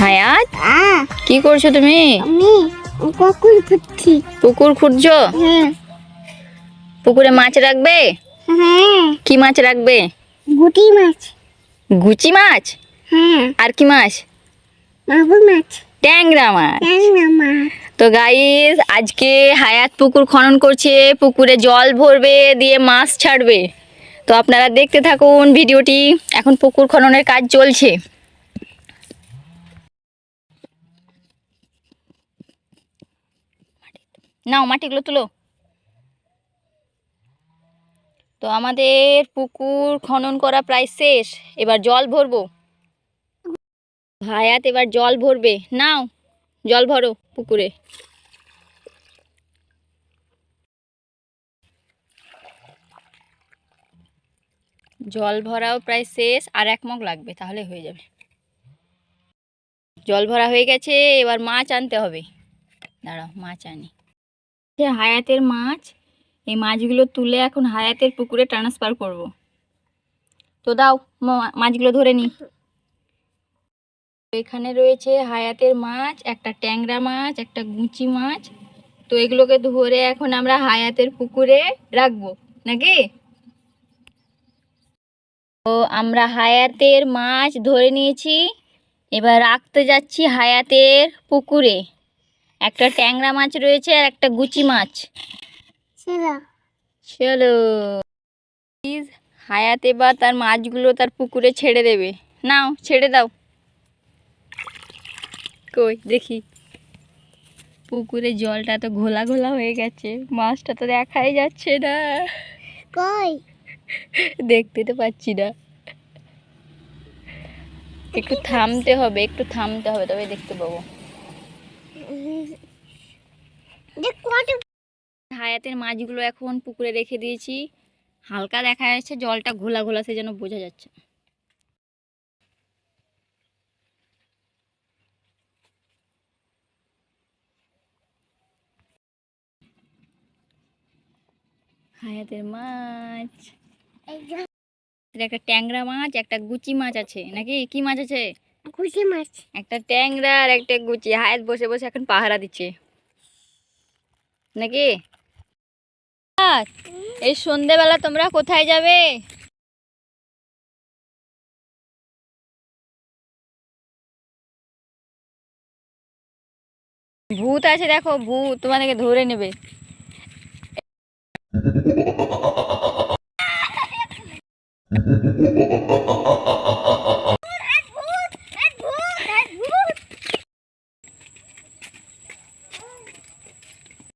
হায়াত, কি করছো তুমি? আমি পুকুর খুঁড়ছি। পুকুর খুঁড়ছো? হ্যাঁ পুকুরে মাছ রাখবে? হ্যাঁ, কি মাছ রাখবে? গুটি মাছ। গুচি মাছ? হ্যাঁ, আর কি মাছ? মাগুর মাছ, ট্যাংরা মাছ। ট্যাংরা মাছ। তো গাইস, আজকে হায়াত পুকুর খনন করছে, পুকুরে জল ভরবে, দিয়ে মাছ ছাড়বে। তো আপনারা দেখতে থাকুন ভিডিওটি। এখন পুকুর খননের কাজ চলছে। নাও, মাটিগুলো তুলো। তো আমাদের পুকুর খনন করা প্রায় শেষ, এবার জল ভরবো। হায়াত এবার জল ভরবে, নাও জল ভরো পুকুরে। জল ভরাও প্রায় শেষ, আর 1 মগ লাগবে, তাহলে হয়ে যাবে। জল ভরা হয়ে গেছে, এবার মাছ আনতে হবে। দাঁড়াও, মাছ আনি। হায়াতের মাছ, এই মাছগুলো তুলে এখন হায়াতের পুকুরে ট্রান্সফার করব। তো দাও, মাছগুলো ধরে নি। এখানে রয়েছে হায়াতের মাছ, একটা ট্যাংরা মাছ, একটা গুচি মাছ। তো এগুলোকে ধরে এখন আমরা হায়াতের পুকুরে রাখবো নাকি? তো আমরা হায়াতের মাছ ধরে নিয়েছি, এবার রাখতে যাচ্ছি হায়াতের পুকুরে। একটা ট্যাংরা মাছ রয়েছে আর একটা গুচি মাছ। চলো, হায়াত এবার তার মাছগুলো তার পুকুরে ছেড়ে দেবে। নাও, ছেড়ে দাও। কই দেখি, পুকুরে জলটা তো ঘোলা ঘোলা হয়ে গেছে, মাছটা তো দেখাই যাচ্ছে না। কই? দেখতে তো পাচ্ছি না। একটু থামতে হবে, তবে দেখতে পাবো। হায়াতের মাছগুলো এখন পুকুরে রেখে দিয়েছি। হালকা দেখা যাচ্ছে, জলটা ঘোলা ঘোলা, সে যেন বোঝা যাচ্ছে। হায়াতের মাছ, একটা ট্যাংরা মাছ, একটা গুচি মাছ আছে নাকি? কি মাছ আছে? গুটি মাছ। একটা ট্যাংরা আর একটা গুচি। হায়াত বসে বসে এখন পাহারা দিচ্ছে নাকি? এই সন্ধেবেলা তোমরা কোথায় যাবে? ভূত আছে, দেখো ভূত তোমাদেরকে ধরে নেবে।